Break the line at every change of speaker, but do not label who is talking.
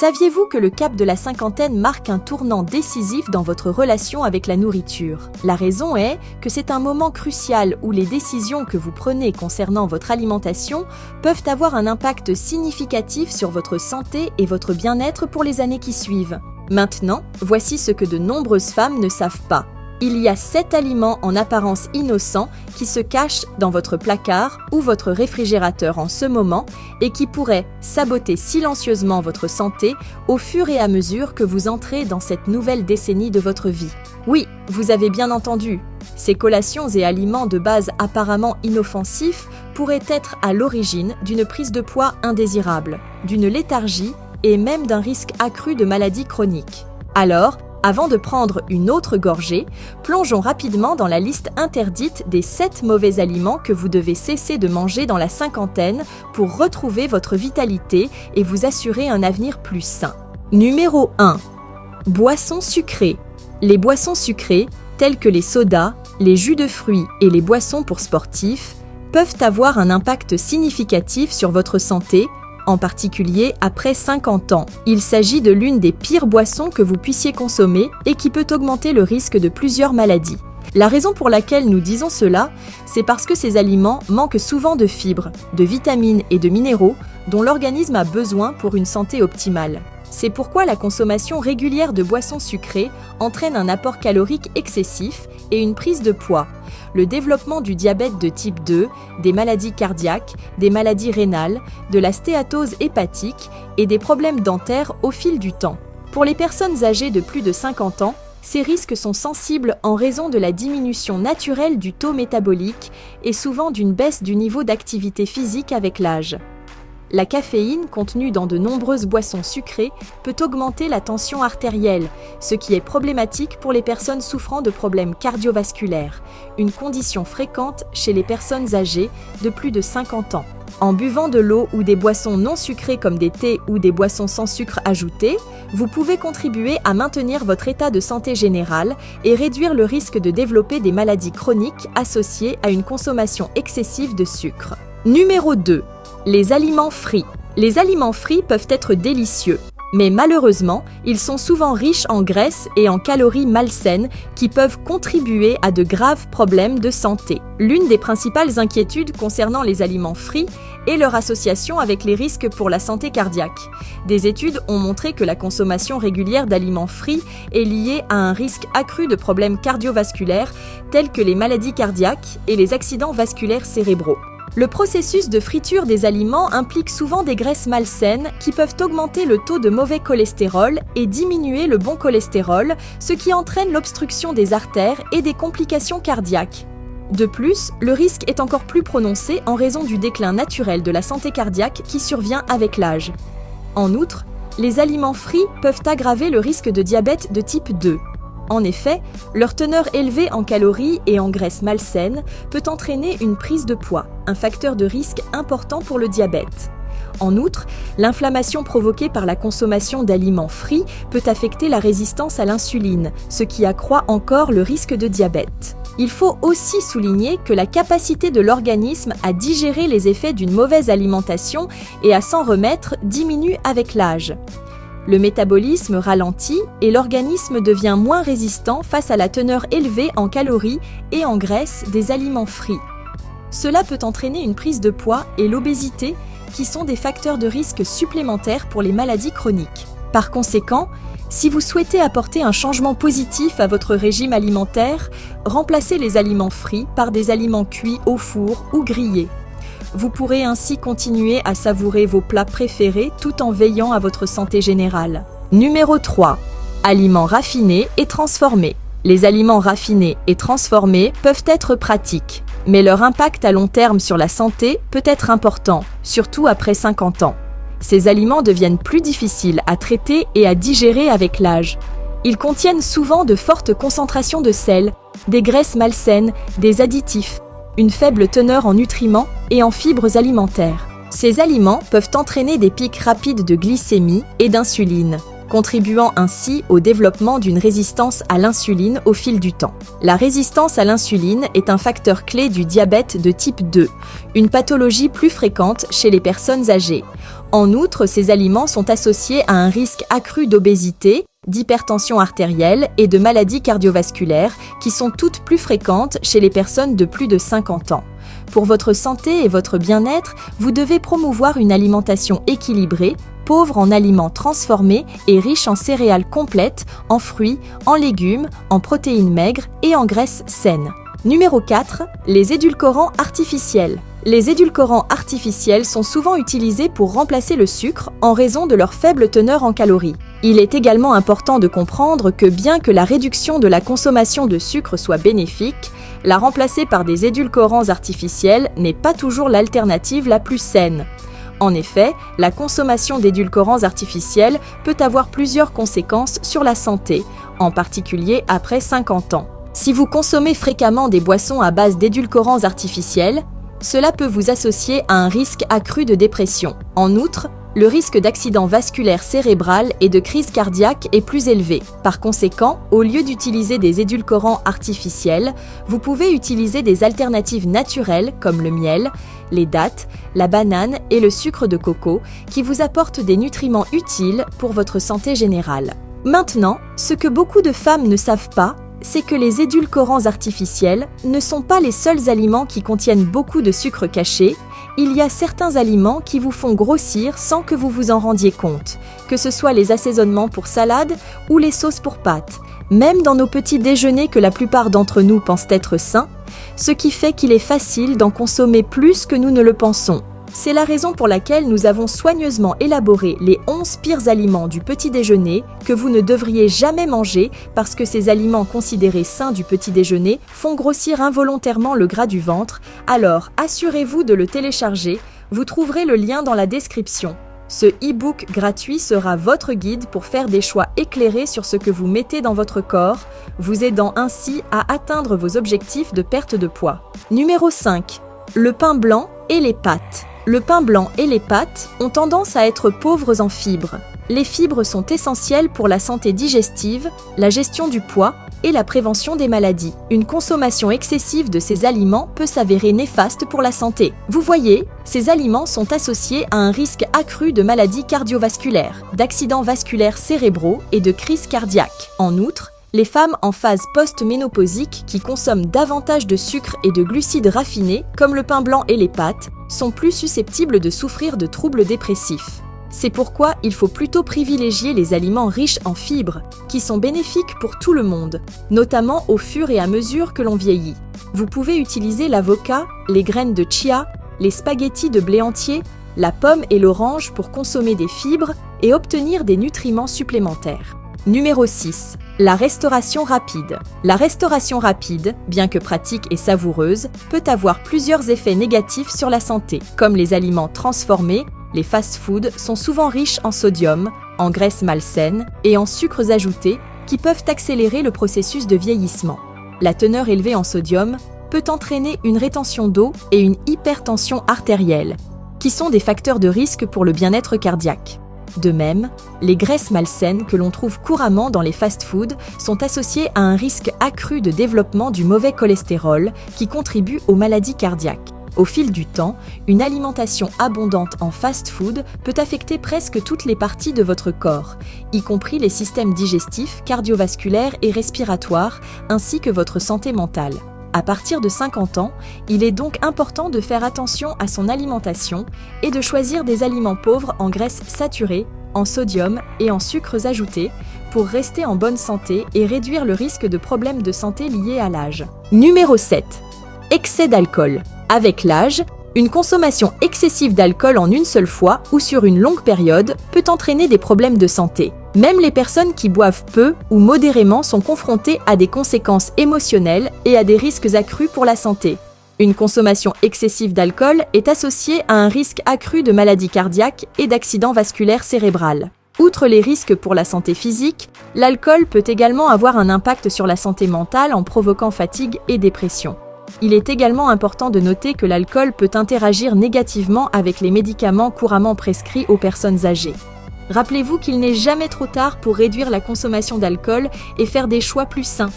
Saviez-vous que le cap de la cinquantaine marque un tournant décisif dans votre relation avec la nourriture? La raison est que c'est un moment crucial où les décisions que vous prenez concernant votre alimentation peuvent avoir un impact significatif sur votre santé et votre bien-être pour les années qui suivent. Maintenant, voici ce que de nombreuses femmes ne savent pas. Il y a 7 aliments en apparence innocents qui se cachent dans votre placard ou votre réfrigérateur en ce moment et qui pourraient saboter silencieusement votre santé au fur et à mesure que vous entrez dans cette nouvelle décennie de votre vie. Oui, vous avez bien entendu, ces collations et aliments de base apparemment inoffensifs pourraient être à l'origine d'une prise de poids indésirable, d'une léthargie et même d'un risque accru de maladies chroniques. Alors, avant de prendre une autre gorgée, plongeons rapidement dans la liste interdite des 7 mauvais aliments que vous devez cesser de manger dans la cinquantaine pour retrouver votre vitalité et vous assurer un avenir plus sain. Numéro 1. Boissons sucrées. Les boissons sucrées, telles que les sodas, les jus de fruits et les boissons pour sportifs, peuvent avoir un impact significatif sur votre santé, en particulier après 50 ans. Il s'agit de l'une des pires boissons que vous puissiez consommer et qui peut augmenter le risque de plusieurs maladies. La raison pour laquelle nous disons cela, c'est parce que ces aliments manquent souvent de fibres, de vitamines et de minéraux dont l'organisme a besoin pour une santé optimale. C'est pourquoi la consommation régulière de boissons sucrées entraîne un apport calorique excessif et une prise de poids, le développement du diabète de type 2, des maladies cardiaques, des maladies rénales, de la stéatose hépatique et des problèmes dentaires au fil du temps. Pour les personnes âgées de plus de 50 ans, ces risques sont sensibles en raison de la diminution naturelle du taux métabolique et souvent d'une baisse du niveau d'activité physique avec l'âge. La caféine contenue dans de nombreuses boissons sucrées peut augmenter la tension artérielle, ce qui est problématique pour les personnes souffrant de problèmes cardiovasculaires, une condition fréquente chez les personnes âgées de plus de 50 ans. En buvant de l'eau ou des boissons non sucrées comme des thés ou des boissons sans sucre ajouté, vous pouvez contribuer à maintenir votre état de santé général et réduire le risque de développer des maladies chroniques associées à une consommation excessive de sucre. Numéro 2. Les aliments frits. Les aliments frits peuvent être délicieux, mais malheureusement, ils sont souvent riches en graisses et en calories malsaines qui peuvent contribuer à de graves problèmes de santé. L'une des principales inquiétudes concernant les aliments frits est leur association avec les risques pour la santé cardiaque. Des études ont montré que la consommation régulière d'aliments frits est liée à un risque accru de problèmes cardiovasculaires tels que les maladies cardiaques et les accidents vasculaires cérébraux. Le processus de friture des aliments implique souvent des graisses malsaines qui peuvent augmenter le taux de mauvais cholestérol et diminuer le bon cholestérol, ce qui entraîne l'obstruction des artères et des complications cardiaques. De plus, le risque est encore plus prononcé en raison du déclin naturel de la santé cardiaque qui survient avec l'âge. En outre, les aliments frits peuvent aggraver le risque de diabète de type 2. En effet, leur teneur élevée en calories et en graisses malsaines peut entraîner une prise de poids, un facteur de risque important pour le diabète. En outre, l'inflammation provoquée par la consommation d'aliments frits peut affecter la résistance à l'insuline, ce qui accroît encore le risque de diabète. Il faut aussi souligner que la capacité de l'organisme à digérer les effets d'une mauvaise alimentation et à s'en remettre diminue avec l'âge. Le métabolisme ralentit et l'organisme devient moins résistant face à la teneur élevée en calories et en graisses des aliments frits. Cela peut entraîner une prise de poids et l'obésité, qui sont des facteurs de risque supplémentaires pour les maladies chroniques. Par conséquent, si vous souhaitez apporter un changement positif à votre régime alimentaire, remplacez les aliments frits par des aliments cuits au four ou grillés. Vous pourrez ainsi continuer à savourer vos plats préférés tout en veillant à votre santé générale. Numéro 3. Aliments raffinés et transformés. Les aliments raffinés et transformés peuvent être pratiques, mais leur impact à long terme sur la santé peut être important, surtout après 50 ans. Ces aliments deviennent plus difficiles à traiter et à digérer avec l'âge. Ils contiennent souvent de fortes concentrations de sel, des graisses malsaines, des additifs, une faible teneur en nutriments et en fibres alimentaires. Ces aliments peuvent entraîner des pics rapides de glycémie et d'insuline, contribuant ainsi au développement d'une résistance à l'insuline au fil du temps. La résistance à l'insuline est un facteur clé du diabète de type 2, une pathologie plus fréquente chez les personnes âgées. En outre, ces aliments sont associés à un risque accru d'obésité, d'hypertension artérielle et de maladies cardiovasculaires qui sont toutes plus fréquentes chez les personnes de plus de 50 ans. Pour votre santé et votre bien-être, vous devez promouvoir une alimentation équilibrée, pauvre en aliments transformés et riche en céréales complètes, en fruits, en légumes, en protéines maigres et en graisses saines. Numéro 4. Les édulcorants artificiels. Les édulcorants artificiels sont souvent utilisés pour remplacer le sucre en raison de leur faible teneur en calories. Il est également important de comprendre que bien que la réduction de la consommation de sucre soit bénéfique, la remplacer par des édulcorants artificiels n'est pas toujours l'alternative la plus saine. En effet, la consommation d'édulcorants artificiels peut avoir plusieurs conséquences sur la santé, en particulier après 50 ans. Si vous consommez fréquemment des boissons à base d'édulcorants artificiels, cela peut vous associer à un risque accru de dépression. En outre, le risque d'accident vasculaire cérébral et de crise cardiaque est plus élevé. Par conséquent, au lieu d'utiliser des édulcorants artificiels, vous pouvez utiliser des alternatives naturelles comme le miel, les dattes, la banane et le sucre de coco qui vous apportent des nutriments utiles pour votre santé générale. Maintenant, ce que beaucoup de femmes ne savent pas, c'est que les édulcorants artificiels ne sont pas les seuls aliments qui contiennent beaucoup de sucre caché. Il y a certains aliments qui vous font grossir sans que vous vous en rendiez compte, que ce soit les assaisonnements pour salade ou les sauces pour pâtes, même dans nos petits déjeuners que la plupart d'entre nous pensent être sains, ce qui fait qu'il est facile d'en consommer plus que nous ne le pensons. C'est la raison pour laquelle nous avons soigneusement élaboré les 11 pires aliments du petit déjeuner que vous ne devriez jamais manger parce que ces aliments considérés sains du petit déjeuner font grossir involontairement le gras du ventre. Alors, assurez-vous de le télécharger, vous trouverez le lien dans la description. Ce e-book gratuit sera votre guide pour faire des choix éclairés sur ce que vous mettez dans votre corps, vous aidant ainsi à atteindre vos objectifs de perte de poids. Numéro 5. Le pain blanc et les pâtes. Le pain blanc et les pâtes ont tendance à être pauvres en fibres. Les fibres sont essentielles pour la santé digestive, la gestion du poids et la prévention des maladies. Une consommation excessive de ces aliments peut s'avérer néfaste pour la santé. Vous voyez, ces aliments sont associés à un risque accru de maladies cardiovasculaires, d'accidents vasculaires cérébraux et de crises cardiaques. En outre, les femmes en phase post-ménopausique qui consomment davantage de sucre et de glucides raffinés, comme le pain blanc et les pâtes, sont plus susceptibles de souffrir de troubles dépressifs. C'est pourquoi il faut plutôt privilégier les aliments riches en fibres, qui sont bénéfiques pour tout le monde, notamment au fur et à mesure que l'on vieillit. Vous pouvez utiliser l'avocat, les graines de chia, les spaghettis de blé entier, la pomme et l'orange pour consommer des fibres et obtenir des nutriments supplémentaires. Numéro 6. La restauration rapide. La restauration rapide, bien que pratique et savoureuse, peut avoir plusieurs effets négatifs sur la santé. Comme les aliments transformés, les fast-foods sont souvent riches en sodium, en graisses malsaines et en sucres ajoutés qui peuvent accélérer le processus de vieillissement. La teneur élevée en sodium peut entraîner une rétention d'eau et une hypertension artérielle, qui sont des facteurs de risque pour le bien-être cardiaque. De même, les graisses malsaines que l'on trouve couramment dans les fast-foods sont associées à un risque accru de développement du mauvais cholestérol qui contribue aux maladies cardiaques. Au fil du temps, une alimentation abondante en fast-food peut affecter presque toutes les parties de votre corps, y compris les systèmes digestifs, cardiovasculaires et respiratoires, ainsi que votre santé mentale. À partir de 50 ans, il est donc important de faire attention à son alimentation et de choisir des aliments pauvres en graisses saturées, en sodium et en sucres ajoutés pour rester en bonne santé et réduire le risque de problèmes de santé liés à l'âge. Numéro 7. Excès d'alcool. Avec l'âge, une consommation excessive d'alcool en une seule fois ou sur une longue période peut entraîner des problèmes de santé. Même les personnes qui boivent peu ou modérément sont confrontées à des conséquences émotionnelles et à des risques accrus pour la santé. Une consommation excessive d'alcool est associée à un risque accru de maladies cardiaques et d'accidents vasculaires cérébrales. Outre les risques pour la santé physique, l'alcool peut également avoir un impact sur la santé mentale en provoquant fatigue et dépression. Il est également important de noter que l'alcool peut interagir négativement avec les médicaments couramment prescrits aux personnes âgées. Rappelez-vous qu'il n'est jamais trop tard pour réduire la consommation d'alcool et faire des choix plus sains.